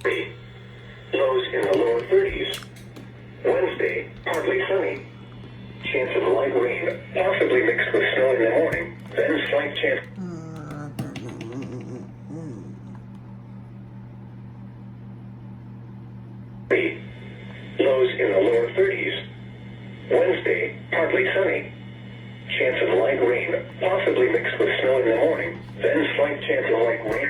Lows in the lower 30s. Wednesday, partly sunny. Chance of light rain, possibly mixed with snow in the morning. Then slight chance. Lows in the lower 30s. Wednesday, partly sunny. Chance of light rain, possibly mixed with snow in the morning. Then slight chance of light rain.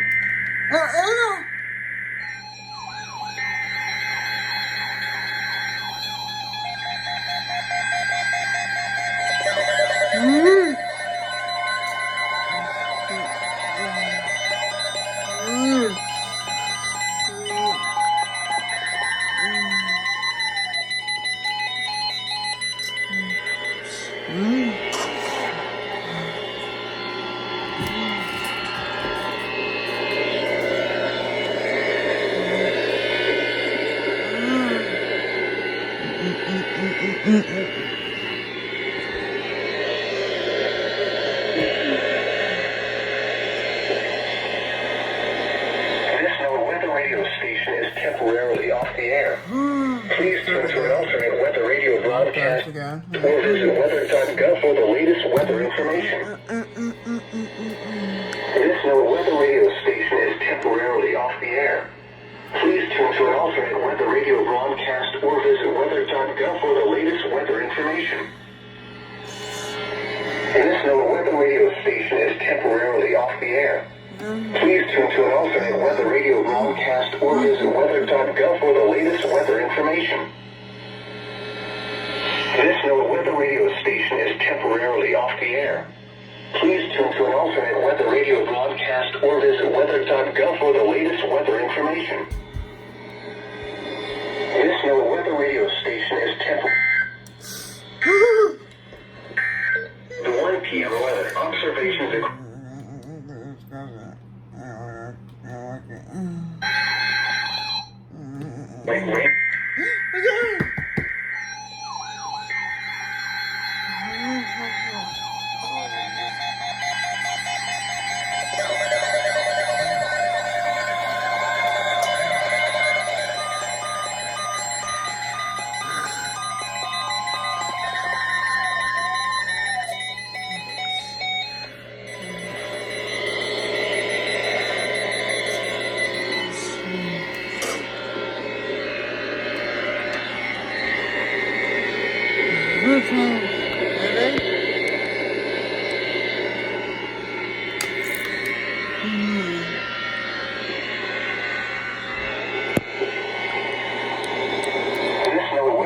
Temporarily off the air. Please turn to an alternate weather radio broadcast or visit weather.gov for the latest weather information. This weather radio station is temporarily off the air. Please turn to an alternate weather radio broadcast or visit weather.gov for the latest weather information. This weather radio station is temporarily off the air. Please turn to an alternate weather radio broadcast or visit weather.gov for the latest weather information. This weather radio station is temporarily off the air. Please turn to an alternate weather radio broadcast or visit weather.gov for the latest weather information. This weather radio station is The 1 p.m. weather observations. Wait.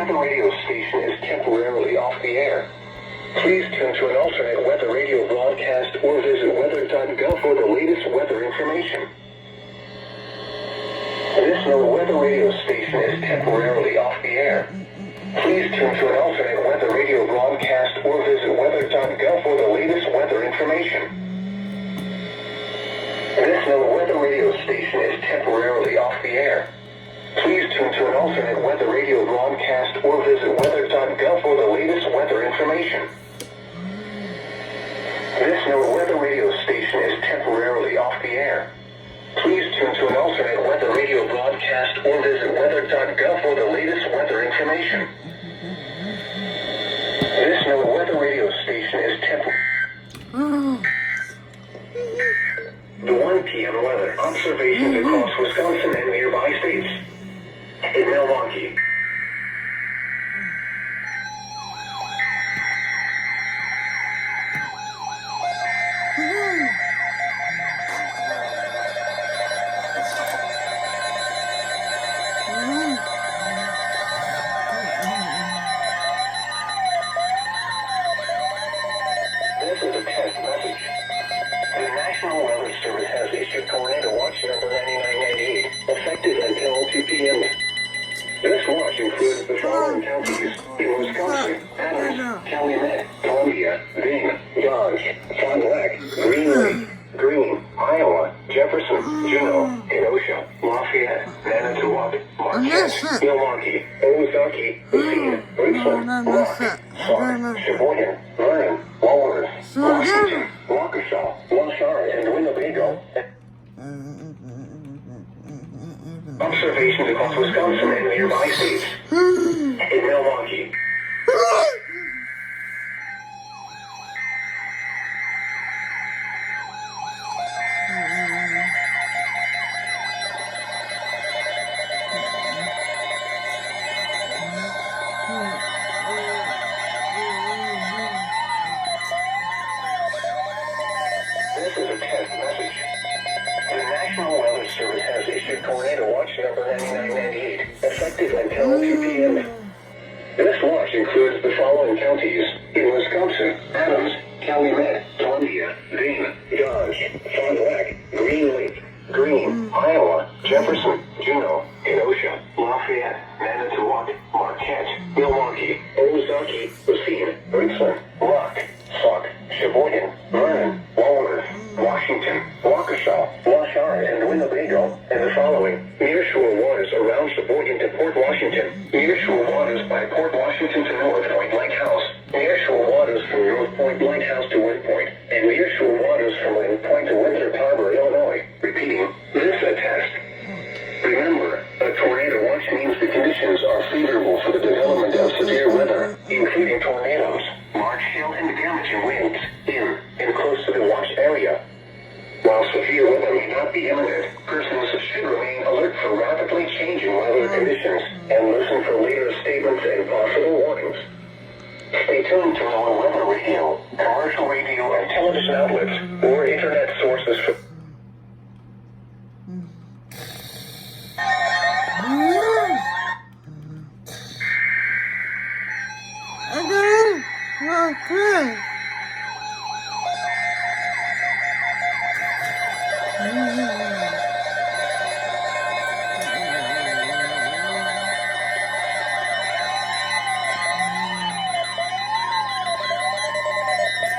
Radio station is temporarily off the air. Please turn to an alternate weather radio broadcast or visit weather.gov for the latest weather information. This weather radio station is temporarily off the air. Please turn to an alternate weather radio broadcast or visit weather.gov for the latest weather information. This weather radio station is temporarily off the air. Please turn to an alternate weather radio broadcast or visit weather.gov for the latest weather information. This weather radio station is temporarily off the air. Please turn to an alternate weather radio broadcast or visit weather.gov for the latest weather information. This weather radio station is The 1 p.m. weather observations across Wisconsin and nearby states. In Milwaukee. This is a test message. The National Weather Service has issued tornado watch number 9998, effective until 2 p.m. This watch includes the following counties in Wisconsin: Adams, Calumet, Columbia, Dane, Dodge, Fond du Lac, Green Lake, Greene, Iowa, Jefferson, Juneau, Kenosha, Lafayette, Manitowoc, Marquette, Milwaukee, Ozark, Racine, Richland, Rock, Sark, Sheboygan, Vernon, Walworth, Washington, Waukesha, Wausau, and Winnebago. Observations across Wisconsin and nearby states. In Milwaukee. This is a test message. The National Weather Service has issued Tornado Watch number 9998, effective until 2 p.m. This watch includes the following counties: in Wisconsin, Adams, Calumet, Columbia, Dane, Dodge, Fond du Lac, Green Lake, Greene, Iowa, Jefferson, Juneau, Kenosha, Lafayette, Manitowoc, Marquette, Milwaukee, Ozark, Racine, Richland, Rock, Sauk, Sheboygan, Vernon, Walworth, Washington, Waukesha, Washart, and Winnebago, and the following: nearshore waters around Sheboygan to Port Washington, nearshore waters by Port Washington to North Point Lighthouse, nearshore waters from North Point Lighthouse to Wind Point, and nearshore waters from Wind Point to Winthrop Harbor, Illinois. Repeating, this a test. Remember, a tornado watch means the conditions are favorable for the development of severe weather, including tornadoes, large hail and damaging winds, in and close to the watch area. While severe weather may not be imminent, persons should remain alert for rapidly changing weather conditions and listen for later statements and possible warnings. Stay tuned to our weather radio, commercial radio and television outlets, or internet sources for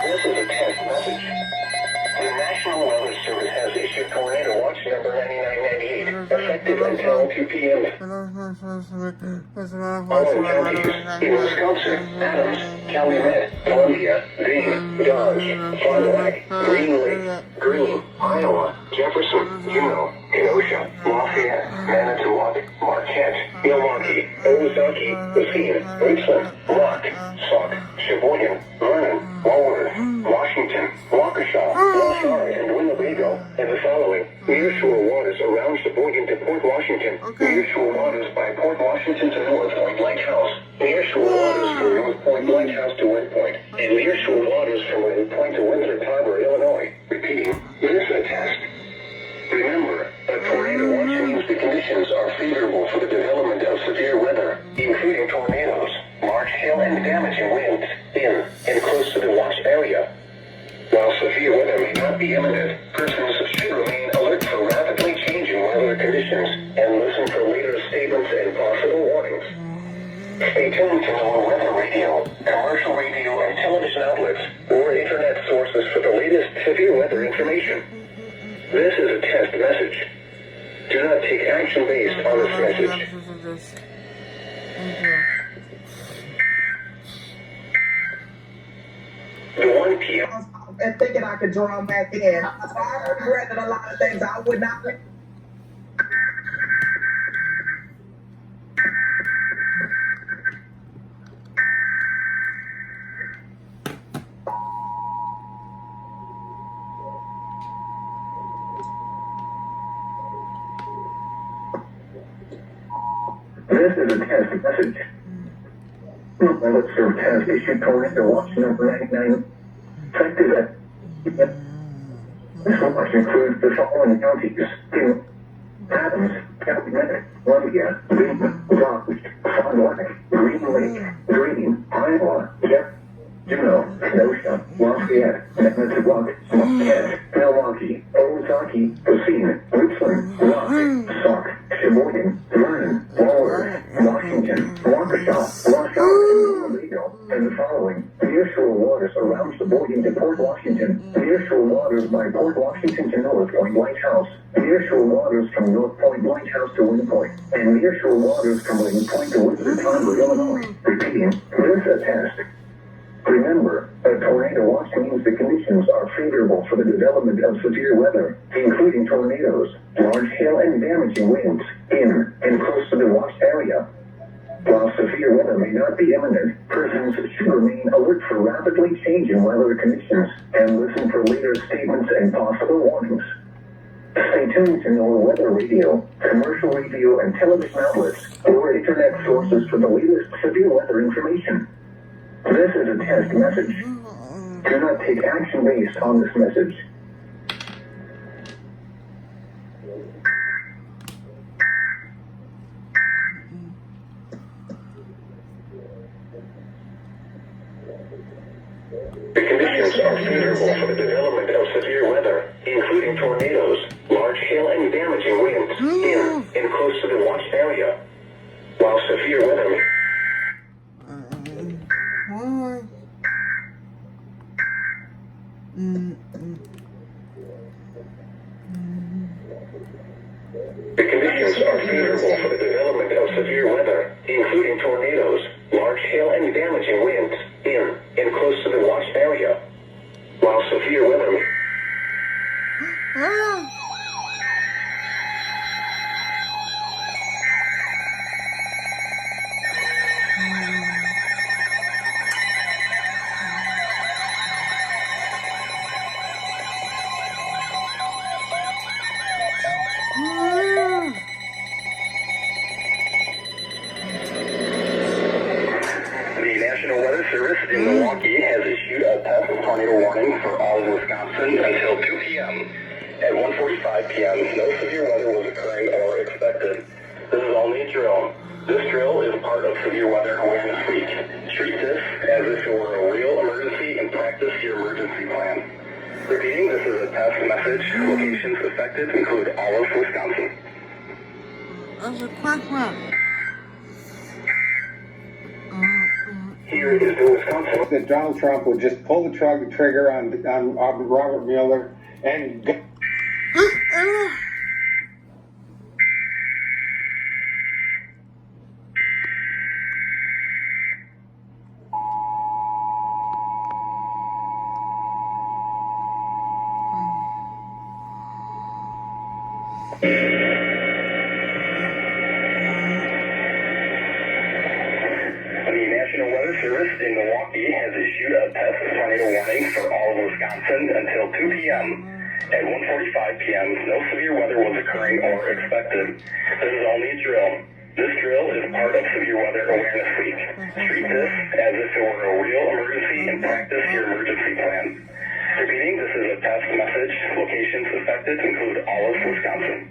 This is a test message. The National Weather Service has issued Tornado Watch number 9998, effective until 2 p.m. Following counties: in Wisconsin, Adams, Calumet, Columbia, Dane, Dodge, Fond du Lac, Green Lake, Greene, Iowa, Jefferson, Juneau, Kenosha, Lafayette, Manitowoc, Marquette, Milwaukee, Ozark, Racine, Richland, Rock, Sauk, Sheboygan, Vernon, Walworth, Washington, Waukesha, Washart, and Winnebago, and the following: nearshore waters around Sheboygan to Port Washington, nearshore waters by Port Washington to North Point Lighthouse, nearshore waters from North Point Lighthouse to Wind Point, and nearshore waters from Wind Point to Winthrop Harbor, Illinois. Repeating, this a test. Remember, a tornado watch means the conditions are favorable for the development of severe weather, including tornadoes, large hail and damaging winds, in and close to the watch area. While severe weather may not be imminent, persons should remain alert for rapidly changing weather conditions and listen for later statements and possible warnings. Stay tuned to our weather radio, commercial radio and television outlets, or internet sources for the latest severe weather information. This is a test message. Do not take action based on this message. The 1 p.m. And thinking I could drum back in. So I regretted a lot of things I would not. This is a test message. Weather Service has issued Tornado Watch number 99, effective at this watch includes the following counties: in Adams, Calumet, Columbia, Dane, Dodge, Fond du Lac, Green Lake, Greene, Iowa, Juneau, Kenosha, Lafayette, Manitowoc, Marquette, Milwaukee, Ozark, Racine, Richland, Rock, Sauk, Sheboygan, Vernon, Walworth, Washington, Waukesha, Washart, and Winnebago, and the following: nearshore waters around Sheboygan to Port Washington, nearshore waters by Port Washington to North Point Lighthouse, nearshore waters from North Point Lighthouse to Wind Point, and nearshore waters from Wind Point to Winthrop Harbor, Illinois. Repeating, this a test. Remember, a tornado watch means the conditions are favorable for the development of severe weather, including tornadoes, large hail and damaging winds, in and close to the watched area. While severe weather may not be imminent, persons should remain alert for rapidly changing weather conditions and listen for later statements and possible warnings. Stay tuned to NOAA Weather Radio, commercial radio and television outlets, or internet sources for the latest severe weather information. This is a test message. Do not take action based on this message. The conditions are favorable for the development of severe weather, including tornadoes, large hail and damaging winds, in and close to the watched area. While severe weather may... The conditions are favorable for the development of severe weather, including tornadoes, large hail and damaging winds, in and close to the watched area. While severe weather may... The National Weather Service in Milwaukee has issued a test tornado warning for all of Wisconsin until 2 p.m. At 1:45 p.m., no severe weather was occurring or expected. This is only a drill. This drill is part of Severe Weather Awareness Week. Treat this as if it were a real emergency and practice your emergency plan. Repeating, this is a test message. Locations affected include all of Wisconsin. Here is the Wisconsin. That Donald Trump would just pull the trigger on Robert Mueller and go. The National Weather Service in Milwaukee has issued a test tornado warning for all of Wisconsin until 2 p.m. At 1:45 p.m., no severe weather was occurring or expected. This is only a drill. This drill is part of Severe Weather Awareness Week. Treat this as if it were a real emergency and practice your emergency plan. Repeating, this is a test message. Locations affected include all of Wisconsin.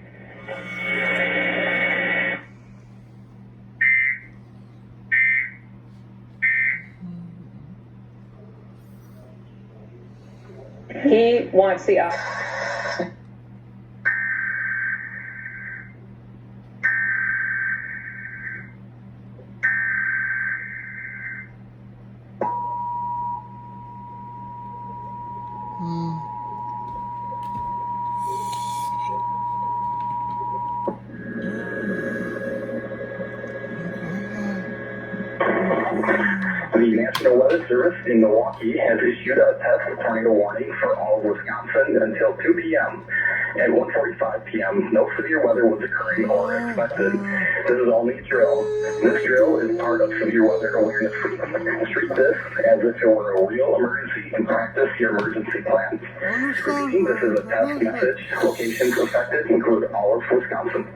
He wants the The National Weather Service in Milwaukee has issued a test tornado warning for all of Wisconsin until 2 p.m. At 1:45 p.m., no severe weather was occurring or expected. This is only a drill. This drill is part of Severe Weather Awareness Week. Treat this as if it were a real emergency and practice your emergency plan. Repeating, this is a test message. Locations affected include all of Wisconsin.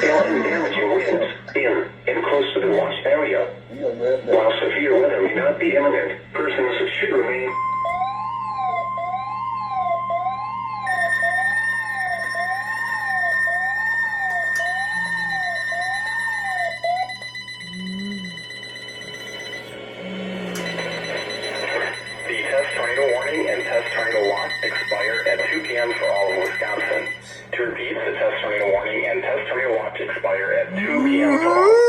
Hail and damaging winds in and close to the watched area. While severe weather may not be imminent, persons should remain... The test tornado warning and test tornado watch expire at 2 p.m. for all of Wisconsin. To repeat, the test tornado warning and test tornado watch expire at 2 p.m. for all